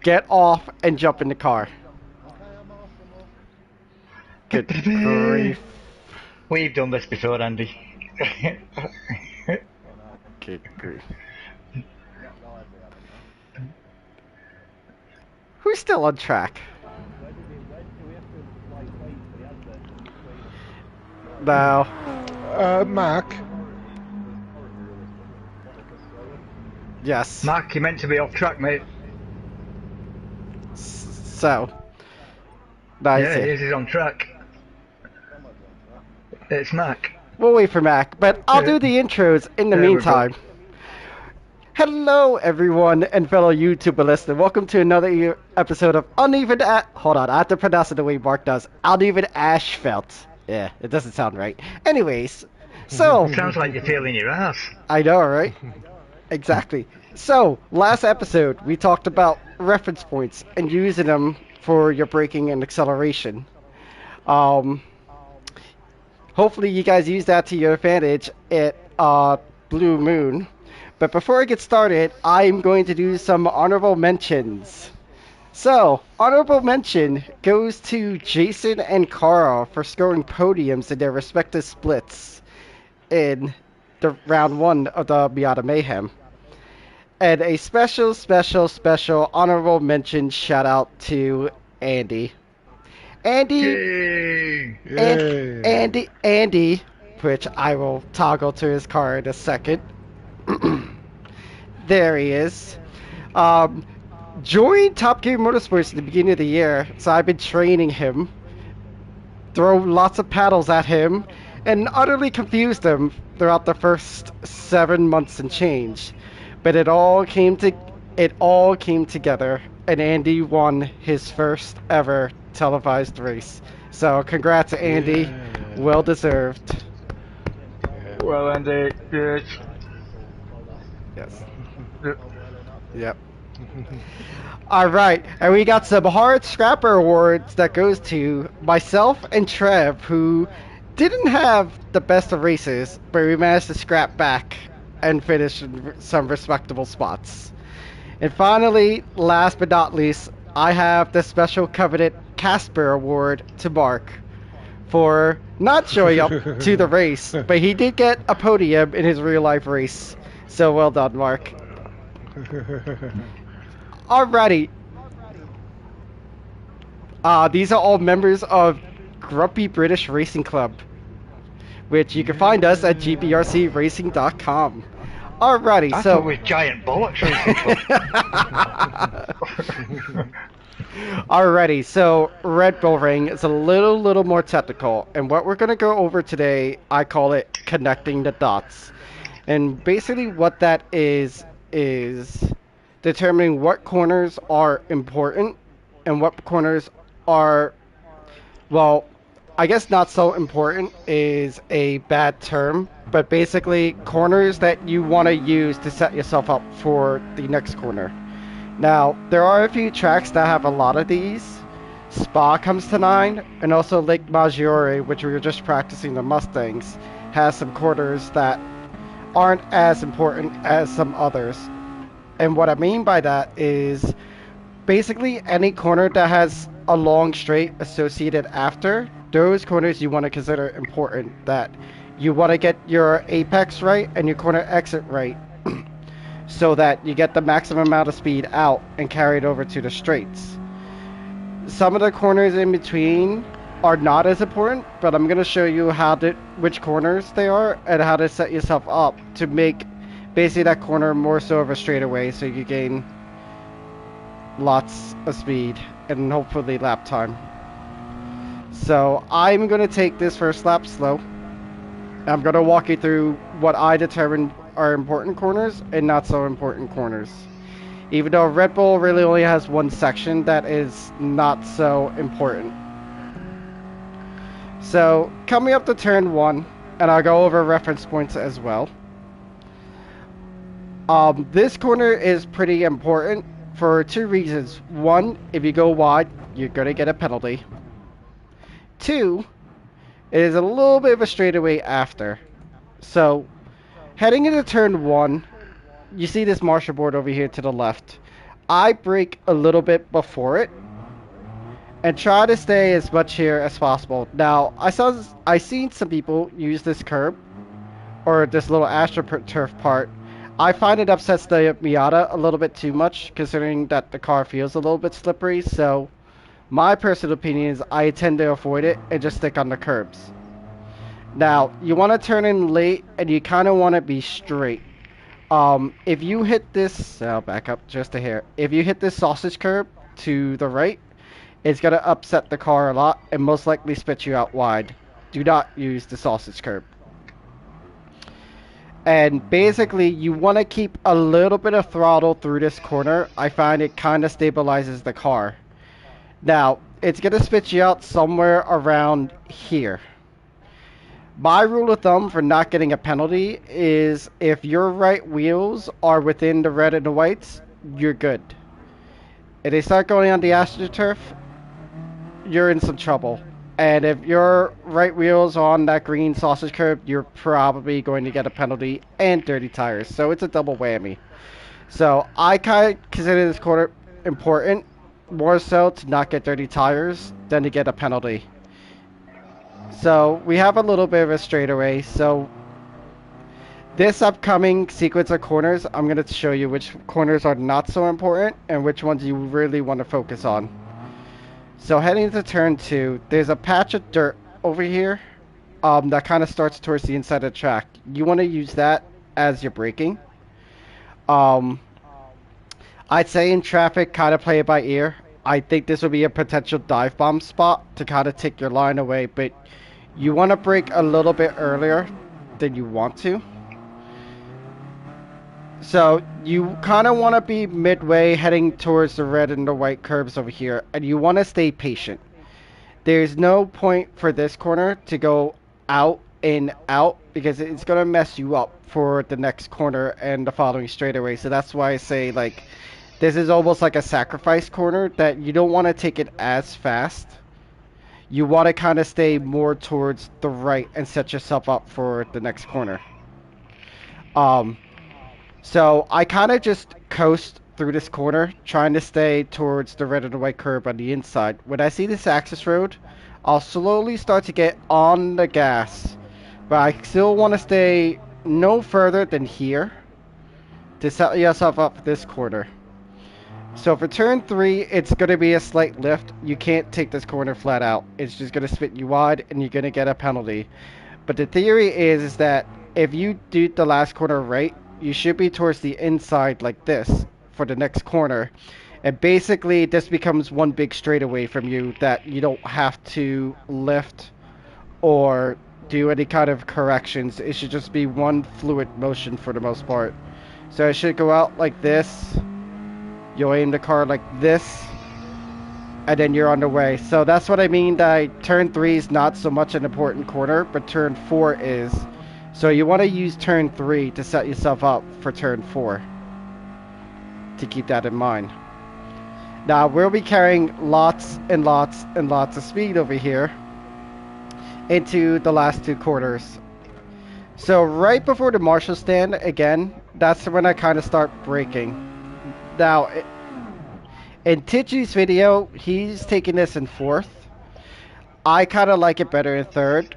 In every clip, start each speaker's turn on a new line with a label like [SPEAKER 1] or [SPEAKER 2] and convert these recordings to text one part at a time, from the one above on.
[SPEAKER 1] get off and jump in the car. Good grief.
[SPEAKER 2] We've done this before, Andy.
[SPEAKER 1] Good grief. Who's still on track? No.
[SPEAKER 3] Mark.
[SPEAKER 1] Yes.
[SPEAKER 2] Mark, you're meant to be off track, mate.
[SPEAKER 1] So. Nice.
[SPEAKER 2] Yeah, he is. He's on track. It's Mac.
[SPEAKER 1] We'll wait for Mac, but I'll do the intros in the
[SPEAKER 2] There we
[SPEAKER 1] meantime.
[SPEAKER 2] go.
[SPEAKER 1] Hello, everyone, and fellow YouTube listeners. Welcome to another episode of Uneven. Hold on, I have to pronounce it the way Mark does. Uneven Ashfelt. Yeah, it doesn't sound right. Anyways, so
[SPEAKER 2] Sounds like you're feeling your ass.
[SPEAKER 1] I know, right? Exactly. So last episode we talked about reference points and using them for your braking and acceleration. Hopefully you guys use that to your advantage at Blue Moon. But before I get started, I'm going to do some honorable mentions. So, honorable mention goes to Jason and Carl for scoring podiums in their respective splits in the round 1 of the Miata Mayhem. And a special honorable mention shout out to Andy. Andy, which I will toggle to his car in a second. There he is. Joined Top Gear Motorsports at the beginning of the year, so I've been training him, throw lots of paddles at him, and utterly confused him throughout the first 7 months and change. But it all came together, and Andy won his first ever televised race. So congrats, Andy. Yeah. Well deserved.
[SPEAKER 2] Well, Andy, good.
[SPEAKER 1] Yes. Yep. All right, and we got some hard scrapper awards that goes to myself and Trev, who didn't have the best of races, but we managed to scrap back and finish in some respectable spots. And finally, last but not least, I have the special coveted Casper Award to Mark for not showing up to the race, but he did get a podium in his real life race. So well done, Mark. Alrighty. These are all members of Grumpy British Racing Club, which you can find us at gbrcracing.com. Alrighty,
[SPEAKER 2] I
[SPEAKER 1] so
[SPEAKER 2] thought it was Giant Bollocks Racing Club.
[SPEAKER 1] Alrighty, so Red Bull Ring is a little more technical, and what we're going to go over today, I call it connecting the dots. And basically what that is determining what corners are important and what corners are, well, I guess not so important is a bad term, but basically corners that you want to use to set yourself up for the next corner. Now, there are a few tracks that have a lot of these. Spa comes to mind, and also Lake Maggiore, which we were just practicing the Mustangs, has some corners that aren't as important as some others. And what I mean by that is basically any corner that has a long straight associated after, those corners you want to consider important, that you want to get your apex right and your corner exit right so that you get the maximum amount of speed out and carry it over to the straights. Some of the corners in between are not as important, but I'm going to show you which corners they are and how to set yourself up to make basically that corner more so of a straightaway so you gain lots of speed and hopefully lap time. So I'm going to take this first lap slow. I'm going to walk you through what I determined are important corners and not so important corners. Even though Red Bull really only has one section that is not so important. So, coming up to turn 1, and I'll go over reference points as well. This corner is pretty important for 2 reasons. 1, if you go wide, you're going to get a penalty. 2, it is a little bit of a straightaway after. So, heading into turn 1, you see this marshal board over here to the left. I brake a little bit before it and try to stay as much here as possible. Now, I seen some people use this curb or this little AstroTurf part. I find it upsets the Miata a little bit too much, considering that the car feels a little bit slippery. So, my personal opinion is I tend to avoid it and just stick on the curbs. Now, you want to turn in late, and you kind of want to be straight. If you hit this, I'll back up just a hair. If you hit this sausage curb to the right, it's going to upset the car a lot and most likely spit you out wide. Do not use the sausage curb. And basically, you want to keep a little bit of throttle through this corner. I find it kind of stabilizes the car. Now, it's going to spit you out somewhere around here. My rule of thumb for not getting a penalty is if your right wheels are within the red and the whites, you're good. If they start going on the AstroTurf, you're in some trouble. And if your right wheel's on that green sausage curb, you're probably going to get a penalty and dirty tires. So it's a double whammy. So I kind of consider this corner important, more so to not get dirty tires than to get a penalty. So we have a little bit of a straightaway. So this upcoming sequence of corners, I'm going to show you which corners are not so important and which ones you really want to focus on. So heading to turn 2, there's a patch of dirt over here that kind of starts towards the inside of the track. You want to use that as your braking. I'd say in traffic, kind of play it by ear. I think this would be a potential dive bomb spot to kind of take your line away, but you want to brake a little bit earlier than you want to. So you kind of want to be midway heading towards the red and the white curves over here, and you want to stay patient. There's no point for this corner to go out and out because it's going to mess you up for the next corner and the following straightaway. So that's why I say, like, this is almost like a sacrifice corner that you don't want to take it as fast. You want to kind of stay more towards the right and set yourself up for the next corner. So I kind of just coast through this corner, trying to stay towards the red and the white curb on the inside. When I see this access road, I'll slowly start to get on the gas, but I still want to stay no further than here to set yourself up for this corner. So for turn 3, it's going to be a slight lift. You can't take this corner flat out. It's just going to spit you wide, and you're going to get a penalty. But the theory is that if you do the last corner right, you should be towards the inside like this for the next corner. And basically, this becomes one big straightaway from you that you don't have to lift or do any kind of corrections. It should just be one fluid motion for the most part. So it should go out like this. You'll aim the car like this, and then you're on the way. So that's what I mean that turn 3 is not so much an important corner, but turn 4 is. So you want to use turn 3 to set yourself up for turn 4. To keep that in mind. Now we'll be carrying lots and lots and lots of speed over here into the last 2 corners. So right before the Marshall stand, again, that's when I kind of start braking. Now, in Tichi's video, he's taking this in 4th. I kind of like it better in 3rd.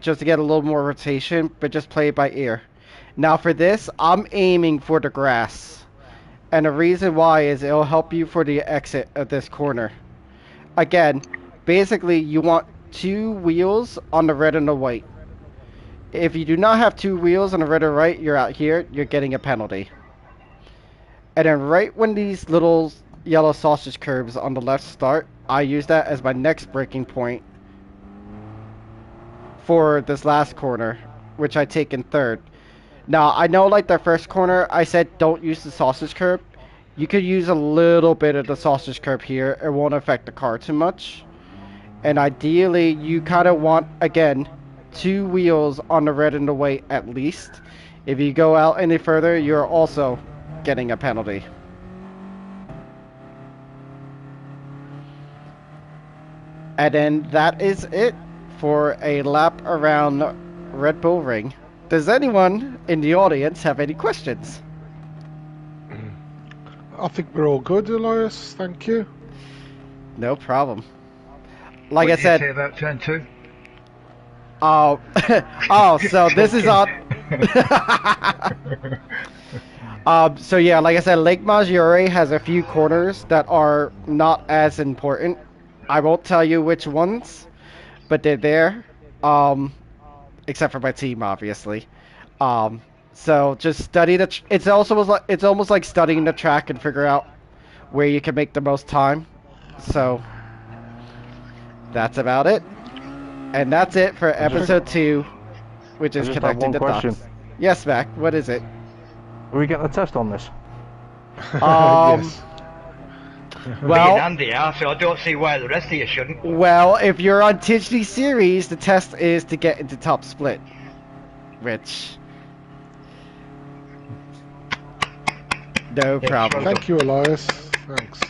[SPEAKER 1] Just to get a little more rotation, but just play it by ear. Now for this, I'm aiming for the grass. And the reason why is it'll help you for the exit of this corner. Again, basically you want 2 wheels on the red and the white. If you do not have 2 wheels on the red or right, you're out here, you're getting a penalty. And then right when these little yellow sausage curbs on the left start, I use that as my next braking point for this last corner, which I take in 3rd. Now, I know like the first corner, I said don't use the sausage curb. You could use a little bit of the sausage curb here. It won't affect the car too much. And ideally, you kind of want, again, 2 wheels on the red and the white at least. If you go out any further, you're also getting a penalty. And then that is it for a lap around Red Bull Ring. Does anyone in the audience have any questions?
[SPEAKER 3] I think we're all good, Elias. Thank you.
[SPEAKER 1] No problem. Like
[SPEAKER 2] What
[SPEAKER 1] I
[SPEAKER 2] did you
[SPEAKER 1] said,
[SPEAKER 2] say about turn 2?
[SPEAKER 1] oh, oh, so this is on. So yeah, like I said, Lake Maggiore has a few corners that are not as important. I won't tell you which ones, but they're there. Um, except for my team, obviously. Um, so just study the. It's almost like studying the track and figure out where you can make the most time. So that's about it, and that's it for
[SPEAKER 4] I just,
[SPEAKER 1] episode 2, which
[SPEAKER 4] I
[SPEAKER 1] is
[SPEAKER 4] just have
[SPEAKER 1] connecting
[SPEAKER 4] one
[SPEAKER 1] the
[SPEAKER 4] question.
[SPEAKER 1] dots. Yes, Mac. What is it?
[SPEAKER 4] Are we getting a test on this?
[SPEAKER 1] Um.
[SPEAKER 3] Yes.
[SPEAKER 2] Me and
[SPEAKER 1] Well,
[SPEAKER 2] Andy are, so I don't see why the rest of you shouldn't.
[SPEAKER 1] well, if you're on THD series, the test is to get into top split, which no
[SPEAKER 2] Yeah,
[SPEAKER 1] problem.
[SPEAKER 3] Thank you, Elias. Thanks.